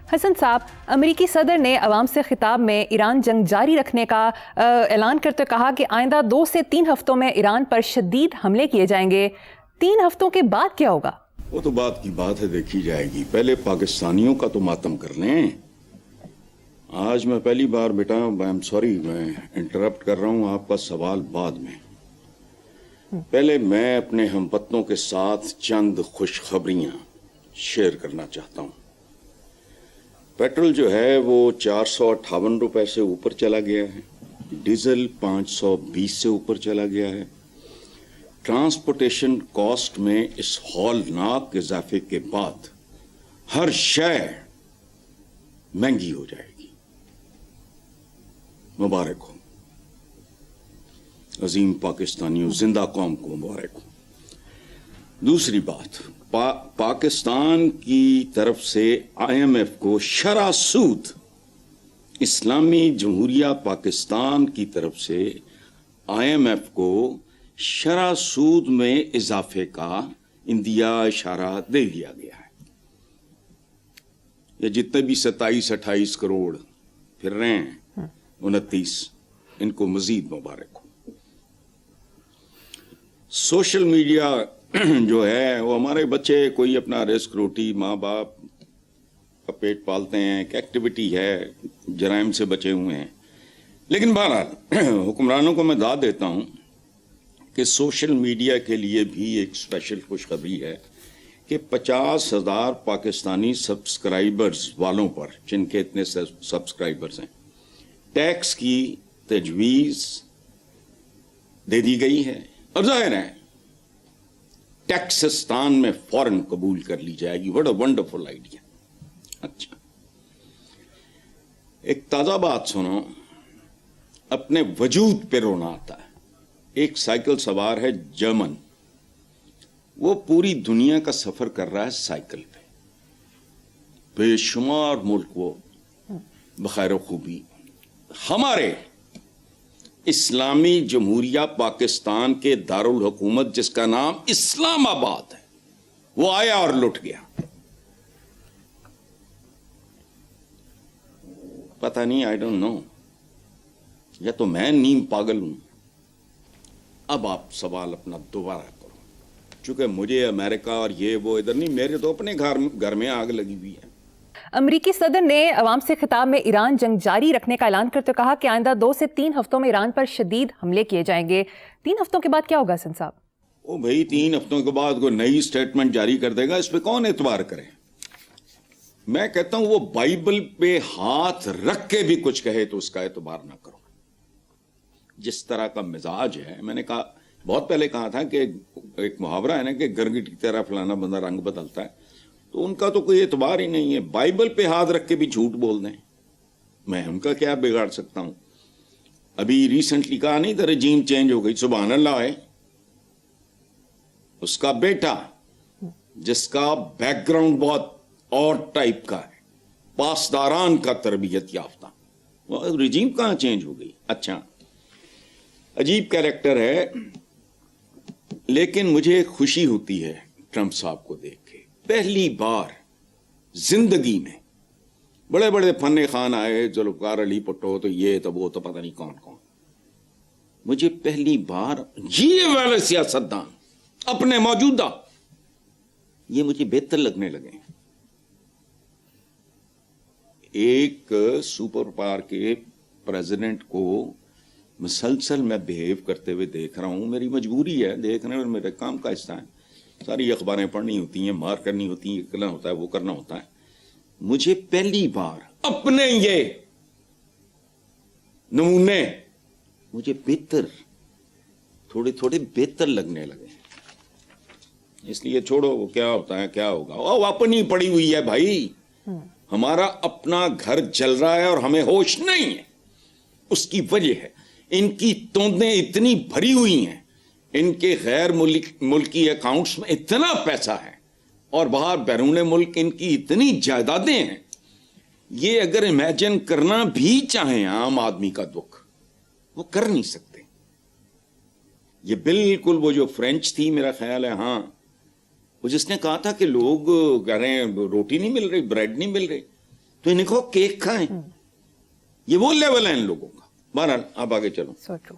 حسن صاحب، امریکی صدر نے عوام سے خطاب میں ایران جنگ جاری رکھنے کا اعلان کرتے کہا کہ آئندہ 2 سے 3 ہفتوں میں ایران پر شدید حملے کیے جائیں گے۔ 3 ہفتوں کے بعد کیا ہوگا؟ وہ تو بات کی بات ہے، دیکھی جائے گی۔ پہلے پاکستانیوں کا تو ماتم کر لیں۔ آج میں پہلی بار بیٹا سوری میں انٹرپٹ کر رہا ہوں، آپ کا سوال بعد میں۔ پہلے میں اپنے ہم وطنوں کے ساتھ چند خوشخبریاں شیئر کرنا چاہتا ہوں۔ پیٹرول جو ہے وہ 458 روپے سے اوپر چلا گیا ہے، ڈیزل 520 سے اوپر چلا گیا ہے۔ ٹرانسپورٹیشن کاسٹ میں اس ہولناک اضافے کے بعد ہر شے مہنگی ہو جائے گی۔ مبارک ہو عظیم پاکستانیوں، زندہ قوم کو مبارک ہو۔ دوسری بات، پاکستان کی طرف سے IMF کو شرح سود، اسلامی جمہوریہ پاکستان کی طرف سے IMF کو شرح سود میں اضافے کا اندیا اشارہ دے دیا گیا ہے۔ یہ جتنے بھی 27-28 کروڑ پھر رہے ہیں 29، ان کو مزید مبارک ہو۔ سوشل میڈیا جو ہے وہ ہمارے بچے کوئی اپنا رزق روٹی، ماں باپ کا پیٹ پالتے ہیں، ایک ایکٹیویٹی ہے، جرائم سے بچے ہوئے ہیں۔ لیکن بہرحال حکمرانوں کو میں داد دیتا ہوں کہ سوشل میڈیا کے لیے بھی ایک اسپیشل خوشخبری ہے کہ 50,000 پاکستانی سبسکرائبرز والوں پر، جن کے اتنے سبسکرائبرز ہیں، ٹیکس کی تجویز دے دی گئی ہے، اور ظاہر ہے ٹیکسستان میں فوراً قبول کر لی جائے گی۔ What a wonderful idea. اچھا، ایک تازہ بات سنو، اپنے وجود پہ رونا آتا ہے۔ ایک سائیکل سوار ہے جرمن، وہ پوری دنیا کا سفر کر رہا ہے سائیکل پہ، بے شمار ملک وہ بخیر و خوبی۔ ہمارے اسلامی جمہوریہ پاکستان کے دارالحکومت جس کا نام اسلام آباد ہے، وہ آیا اور لٹ گیا۔ پتہ نہیں، آئی ڈونٹ نو، یا تو میں نیم پاگل ہوں۔ اب آپ سوال اپنا دوبارہ کرو، چونکہ مجھے امریکہ اور یہ وہ ادھر نہیں، میرے تو اپنے گھر میں آگ لگی ہوئی ہے۔ امریکی صدر نے عوام سے خطاب میں ایران جنگ جاری رکھنے کا اعلان کرتے کہا کہ آئندہ 2 سے 3 ہفتوں میں ایران پر شدید حملے کیے جائیں گے۔ 3 ہفتوں کے بعد کیا ہوگا حسن صاحب؟ او بھائی، 3 ہفتوں کے بعد کوئی نئی سٹیٹمنٹ جاری کر دے گا، اس پہ کون اعتبار کرے؟ میں کہتا ہوں وہ بائبل پہ ہاتھ رکھ کے بھی کچھ کہے تو اس کا اعتبار نہ کرو۔ جس طرح کا مزاج ہے، میں نے کہا بہت پہلے کہا تھا کہ ایک محاورہ ہے نا کہ گرگٹ کی طرح فلانا بندہ رنگ بدلتا ہے، تو ان کا تو کوئی اعتبار ہی نہیں ہے۔ بائبل پہ ہاتھ رکھ کے بھی جھوٹ بول دیں، میں ان کا کیا بگاڑ سکتا ہوں؟ ابھی ریسنٹلی کہا نہیں تھا رجیم چینج ہو گئی، سبحان اللہ ہے۔ اس کا بیٹا جس کا بیک گراؤنڈ بہت اور ٹائپ کا ہے، پاسداران کا تربیت یافتہ، رجیم کہاں چینج ہو گئی؟ اچھا، عجیب کیریکٹر ہے، لیکن مجھے خوشی ہوتی ہے ٹرمپ صاحب کو دیکھ کے۔ پہلی بار زندگی میں بڑے بڑے فن خان آئے، ذوالفقار علی بھٹو، تو یہ تو وہ تو پتہ نہیں کون کون، مجھے پہلی بار یہ والے سیاستدان اپنے موجودہ یہ مجھے بہتر لگنے لگے۔ ایک سپر پاور کے پریزیڈنٹ کو مسلسل میں بہیو کرتے ہوئے دیکھ رہا ہوں، میری مجبوری ہے دیکھنے، اور میرے کام کا حصہ ہے، ساری اخباریں پڑھنی ہوتی ہیں، مار کرنی ہوتی ہیں، یہ کرنا ہوتا ہے، وہ کرنا ہوتا ہے۔ مجھے پہلی بار اپنے یہ نمونے مجھے بہتر، تھوڑے تھوڑے بہتر لگنے لگے۔ اس لیے چھوڑو وہ کیا ہوتا ہے کیا ہوگا، وہ اپنی پڑی ہوئی ہے بھائی۔ ہمارا اپنا گھر جل رہا ہے اور ہمیں ہوش نہیں ہے۔ اس کی وجہ ہے ان کی توندیں اتنی بھری ہوئی ہیں، ان کے غیر ملکی اکاؤنٹس میں اتنا پیسہ ہے، اور باہر بیرون ملک ان کی اتنی جائیدادیں ہیں، یہ اگر امیجن کرنا بھی چاہیں عام آدمی کا دکھ، وہ کر نہیں سکتے۔ یہ بالکل وہ جو فرینچ تھی میرا خیال ہے، ہاں، وہ جس نے کہا تھا کہ لوگ کہہ رہے ہیں روٹی نہیں مل رہی، بریڈ نہیں مل رہی، تو انہیں کہو کیک کھائیں. یہ وہ لیول ہے ان لوگوں کا. بہرحال آپ آگے چلو. So true.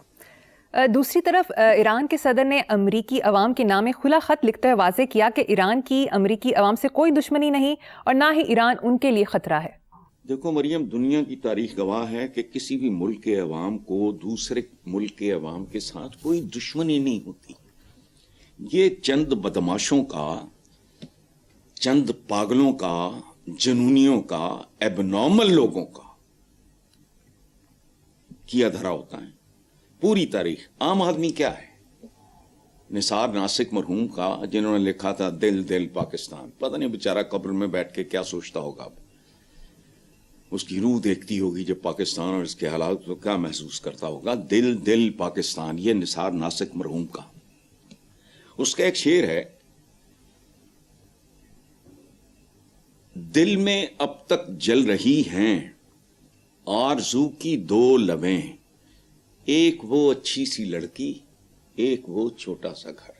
دوسری طرف ایران کے صدر نے امریکی عوام کے نام کھلا خط لکھتے ہوئے واضح کیا کہ ایران کی امریکی عوام سے کوئی دشمنی نہیں اور نہ ہی ایران ان کے لیے خطرہ ہے. دیکھو مریم، دنیا کی تاریخ گواہ ہے کہ کسی بھی ملک کے عوام کو دوسرے ملک کے عوام کے ساتھ کوئی دشمنی نہیں ہوتی. یہ چند بدماشوں کا، چند پاگلوں کا، جنونیوں کا، ایب نارمل لوگوں کا کیا دھرا ہوتا ہے. پوری تاریخ عام آدمی کیا ہے؟ نثار ناسک مرحوم کا، جنہوں نے لکھا تھا دل دل پاکستان. پتہ نہیں بیچارہ قبر میں بیٹھ کے کیا سوچتا ہوگا. اب اس کی روح دیکھتی ہوگی جب پاکستان اور اس کے حالات کو، کیا محسوس کرتا ہوگا. دل دل پاکستان، یہ نثار ناسک مرحوم کا. اس کا ایک شعر ہے، دل میں اب تک جل رہی ہیں آرزو کی دو لبیں، ایک وہ اچھی سی لڑکی، ایک وہ چھوٹا سا گھر.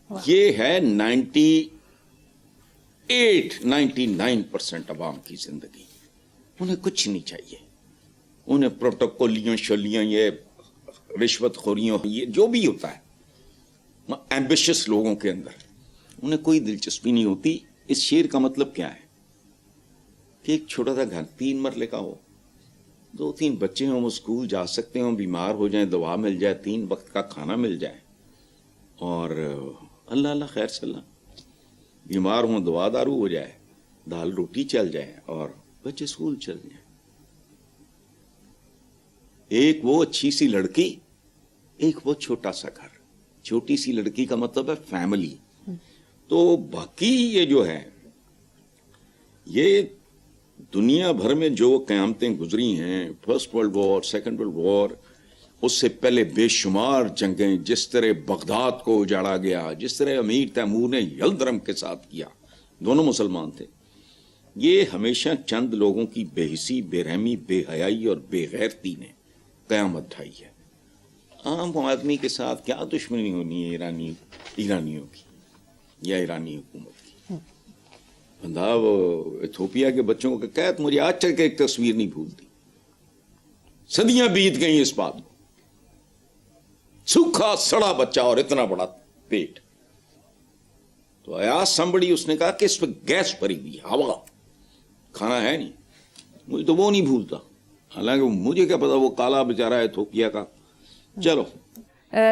یہ ہے 99% عوام کی زندگی. انہیں کچھ نہیں چاہیے. انہیں پروٹوکولیوں شولیوں، یہ رشوت خوریوں، یہ جو بھی ہوتا ہے ایمبیشس لوگوں کے اندر، انہیں کوئی دلچسپی نہیں ہوتی. اس شعر کا مطلب کیا ہے کہ ایک چھوٹا سا گھر 3 مرلے کا ہو، 2-3 بچے ہوں، وہ اسکول جا سکتے ہوں، بیمار ہو جائیں دوا مل جائے، 3 وقت کا کھانا مل جائے، اور اللہ اللہ خیر صلی اللہ، بیمار ہوں دوا دارو ہو جائے، دال روٹی چل جائے، اور بچے اسکول چل جائیں. ایک وہ اچھی سی لڑکی، ایک وہ چھوٹا سا گھر. چھوٹی سی لڑکی کا مطلب ہے فیملی. تو باقی یہ جو ہے، یہ دنیا بھر میں جو قیامتیں گزری ہیں، first world war, second world war, اس سے پہلے بے شمار جنگیں، جس طرح بغداد کو اجاڑا گیا، جس طرح امیر تیمور نے یلدرم کے ساتھ کیا، دونوں مسلمان تھے. یہ ہمیشہ چند لوگوں کی بے حسی، بے رحمی، بے حیائی اور بے غیرتی نے قیامت ڈھائی ہے. عام آدمی کے ساتھ کیا دشمنی ہونی ہے ایرانیوں کی یا ایرانی حکومت کی. بندہ وہ ایتھوپیا کے بچوں کو کہت، مجھے آج تک ایک تصویر نہیں بھولتی. صدیاں بیت گئی اس بات کو. سوکھا سڑا بچہ اور اتنا بڑا پیٹ. تو آیا سمبڑی، اس نے کہا کہ اس پہ گیس بھری ہوئی، ہوا، کھانا ہے نہیں. مجھے تو وہ نہیں بھولتا، حالانکہ مجھے کیا پتا وہ کالا بیچارہ ایتھوپیا کا. چلو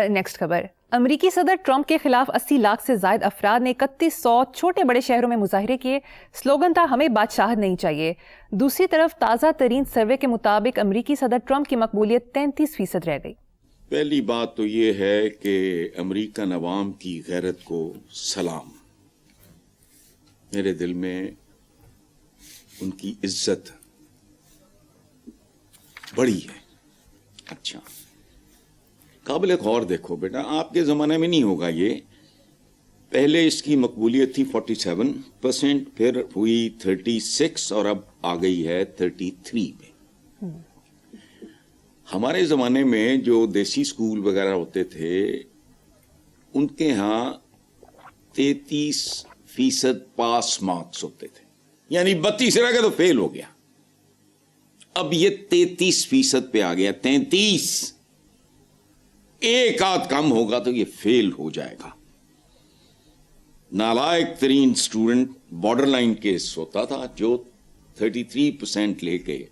نیکسٹ خبر. امریکی صدر ٹرمپ کے خلاف 80 لاکھ سے زائد افراد نے 3100 چھوٹے بڑے شہروں میں مظاہرے کیے. سلوگن تھا ہمیں بادشاہت نہیں چاہیے. دوسری طرف تازہ ترین سروے کے مطابق امریکی صدر ٹرمپ کی مقبولیت 33% رہ گئی. پہلی بات تو یہ ہے کہ امریکن عوام کی غیرت کو سلام. میرے دل میں ان کی عزت بڑی ہے. اچھا، قابل غور دیکھو بیٹا، آپ کے زمانے میں نہیں ہوگا یہ. پہلے اس کی مقبولیت تھی 47%، پھر ہوئی 36 اور اب آ گئی ہے 33 میں. ہمارے زمانے میں جو دیسی اسکول وغیرہ ہوتے تھے، ان کے ہاں 33% پاس مارکس ہوتے تھے، یعنی 32 رہ گئے تو فیل ہو گیا. اب یہ 33% پہ آ گیا. 33، ایک آدھ کم ہوگا تو یہ فیل ہو جائے گا. نالائق ترین اسٹوڈنٹ بارڈر لائن کیس ہوتا تھا، جو 33% لے کے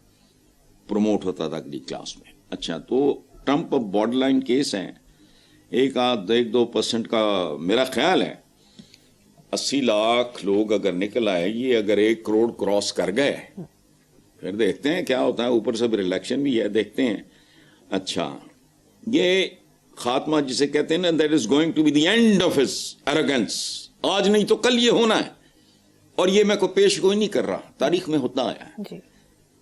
پروموٹ ہوتا تھا اگلی کلاس میں. اچھا، تو ٹرمپ اب بارڈر لائن کیس ہیں، 1-2% کا میرا خیال ہے. 80 لاکھ لوگ اگر نکل آئے، یہ اگر 1 کروڑ کراس کر گئے، پھر دیکھتے ہیں کیا ہوتا ہے. اوپر سے پھر الیکشن بھی ہے، دیکھتے ہیں. اچھا، یہ خاتمہ جسے کہتے ہیں نا، that is going to be the end of his arrogance. آج نہیں تو کل یہ ہونا ہے، اور یہ میں کو پیش گوئی نہیں کر رہا، تاریخ میں ہوتا آیا ہے. جی.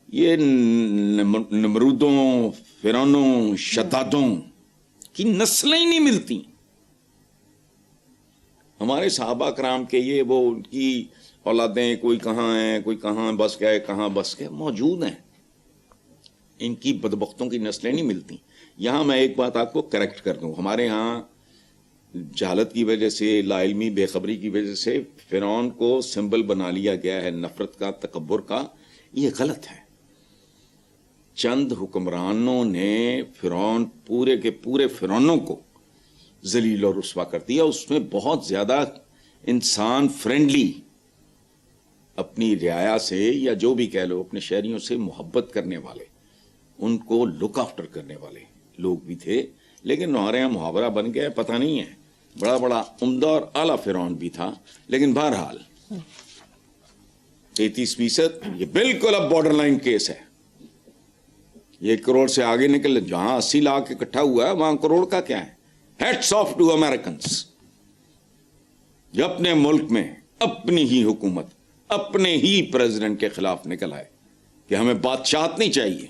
یہ نمرودوں، فرعونوں، شدادوں کی نسلیں ہی نہیں ملتی. ہمارے صحابہ کرام کے یہ وہ ان کی اولادیں کوئی کہاں ہیں، کوئی کہاں بس گئے، کہاں بس گئے، موجود ہیں. ان کی بدبختوں کی نسلیں نہیں ملتی. یہاں میں ایک بات آپ کو کریکٹ کر دوں. ہمارے ہاں جہالت کی وجہ سے، لا علمی، بے خبری کی وجہ سے فرعون کو سمبل بنا لیا گیا ہے نفرت کا، تکبر کا. یہ غلط ہے. چند حکمرانوں نے فرعون پورے کے پورے فرعونوں کو ذلیل اور رسوا کر دیا. اس میں بہت زیادہ انسان فرینڈلی، اپنی رعایا سے یا جو بھی کہہ لو اپنے شہریوں سے محبت کرنے والے، ان کو لک آفٹر کرنے والے لوگ بھی تھے. لیکن ہمارے یہاں محاورہ بن گیا، پتہ نہیں ہے، بڑا بڑا عمدہ اور اعلیٰ فرعون بھی تھا. لیکن بہرحال 33% یہ بالکل اب بارڈر لائن کیس ہے. یہ 1 کروڑ سے آگے نکل، جہاں 80 لاکھ اکٹھا ہوا ہے وہاں کروڑ کا کیا ہے. Hats of two Americans. جو اپنے ملک میں اپنی ہی حکومت، اپنے ہی پریزیڈنٹ کے خلاف نکل آئے کہ ہمیں بادشاہت نہیں چاہیے.